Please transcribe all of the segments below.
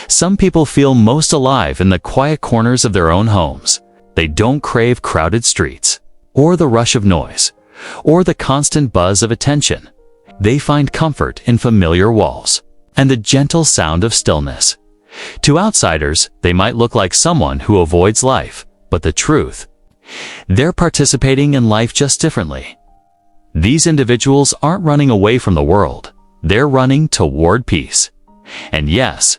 Some people feel most alive in the quiet corners of their own homes. They don't crave crowded streets, or the rush of noise, or the constant buzz of attention. They find comfort in familiar walls and the gentle sound of stillness. To outsiders, they might look like someone who avoids life, but the truth, they're participating in life just differently. These individuals aren't running away from the world. They're running toward peace. And yes,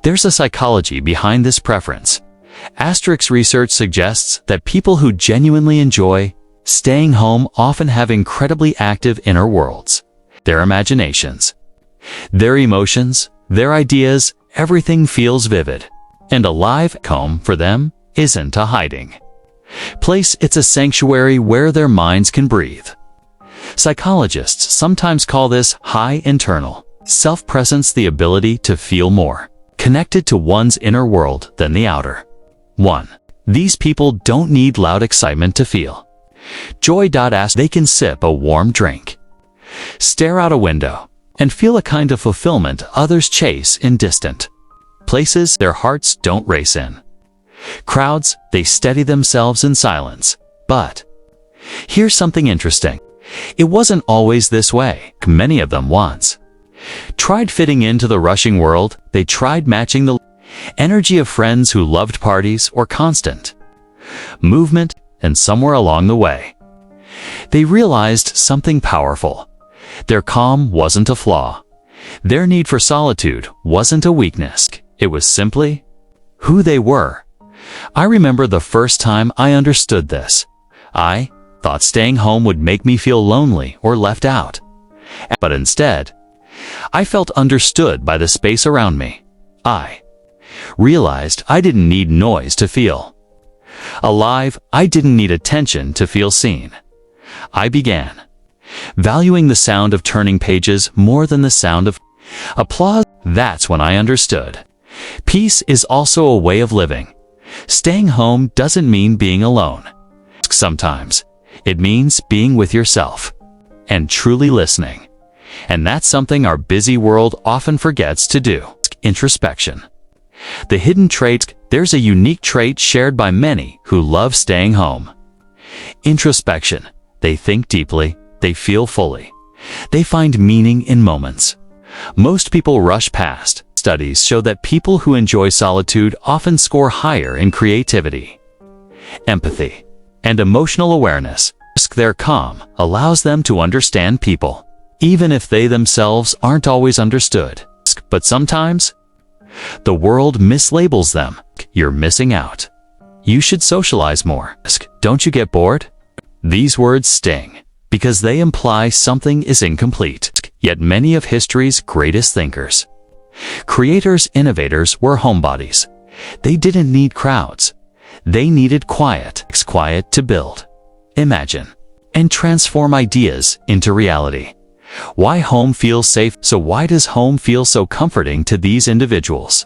there's a psychology behind this preference. Asterisk research suggests that people who genuinely enjoy staying home often have incredibly active inner worlds. Their imaginations, their emotions, their ideas, everything feels vivid and alive. Home for them isn't a hiding place, it's a sanctuary where their minds can breathe. Psychologists sometimes call this high internal self-presence, the ability to feel more connected to one's inner world than the outer one. These people don't need loud excitement to feel joy. They can sip a warm drink, stare out a window, and feel a kind of fulfillment others chase in distant places. Their hearts don't race in crowds, they steady themselves in silence. But here's something interesting. It wasn't always this way. Many of them once tried fitting into the rushing world. They tried matching the energy of friends who loved parties or constant movement, and somewhere along the way, they realized something powerful. Their calm wasn't a flaw. Their need for solitude wasn't a weakness. It was simply who they were. I remember the first time I understood this. I thought staying home would make me feel lonely or left out. But instead, I felt understood by the space around me. I realized I didn't need noise to feel alive. I didn't need attention to feel seen. I began valuing the sound of turning pages more than the sound of applause. That's when I understood. Peace is also a way of living. Staying home doesn't mean being alone. Sometimes it means being with yourself and truly listening. And that's something our busy world often forgets to do. Introspection. The hidden trait. There's a unique trait shared by many who love staying home. Introspection. They think deeply. They feel fully. They find meaning in moments most people rush past. Studies show that people who enjoy solitude often score higher in creativity, empathy, and emotional awareness. Their calm allows them to understand people, even if they themselves aren't always understood. But sometimes, the world mislabels them. You're missing out. You should socialize more. Don't you get bored? These words sting because they imply something is incomplete. Yet many of history's greatest thinkers, creators, innovators were homebodies. They didn't need crowds. They needed quiet to build, imagine, and transform ideas into reality. Why home feels safe? So why does home feel so comforting to these individuals?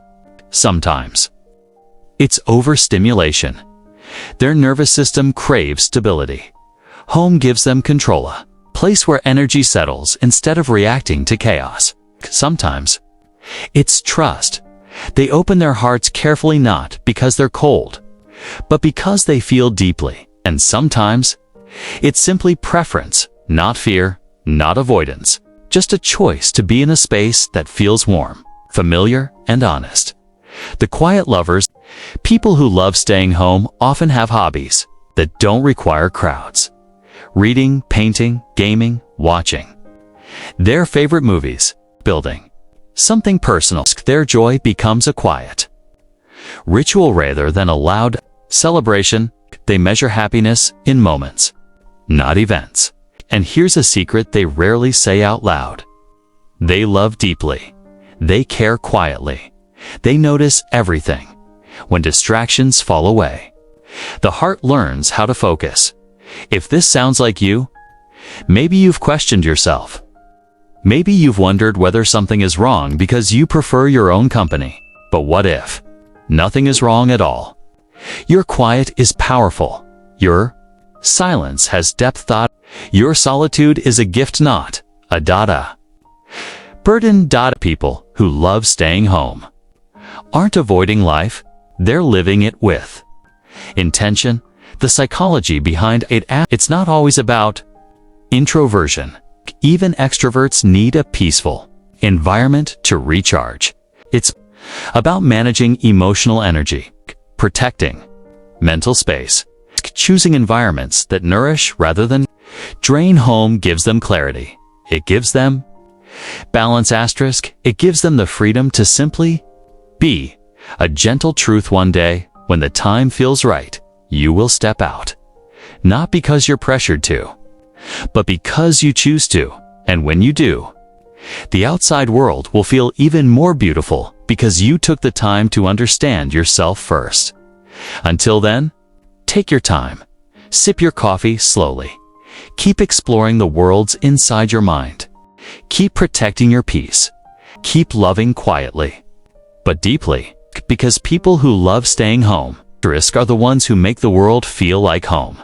Sometimes it's overstimulation. Their nervous system craves stability. Home gives them control, a place where energy settles instead of reacting to chaos. Sometimes it's trust. They open their hearts carefully, not because they're cold, but because they feel deeply. And sometimes it's simply preference, not fear, not avoidance, just a choice to be in a space that feels warm, familiar, and honest. The quiet lovers, people who love staying home, often have hobbies that don't require crowds. Reading, painting, gaming, watching their favorite movies, building something personal. Their joy becomes a quiet ritual rather than a loud celebration. They measure happiness in moments, not events. And here's a secret they rarely say out loud. They love deeply. They care quietly. They notice everything. When distractions fall away, the heart learns how to focus. If this sounds like you, maybe you've questioned yourself. Maybe you've wondered whether something is wrong because you prefer your own company. But what if nothing is wrong at all? Your quiet is powerful. Your silence has depth. Your solitude is a gift, not a burden. People who love staying home aren't avoiding life, they're living it with intention. The psychology behind it, it's not always about introversion. Even extroverts need a peaceful environment to recharge. It's about managing emotional energy, protecting mental space, choosing environments that nourish rather than drain. Home gives them clarity. It gives them balance. It gives them the freedom to simply be. A gentle truth: one day, when the time feels right, you will step out. Not because you're pressured to, but because you choose to. And when you do, the outside world will feel even more beautiful because you took the time to understand yourself first. Until then, take your time. Sip your coffee slowly. Keep exploring the worlds inside your mind. Keep protecting your peace. Keep loving quietly, but deeply, because people who love staying home are the ones who make the world feel like home.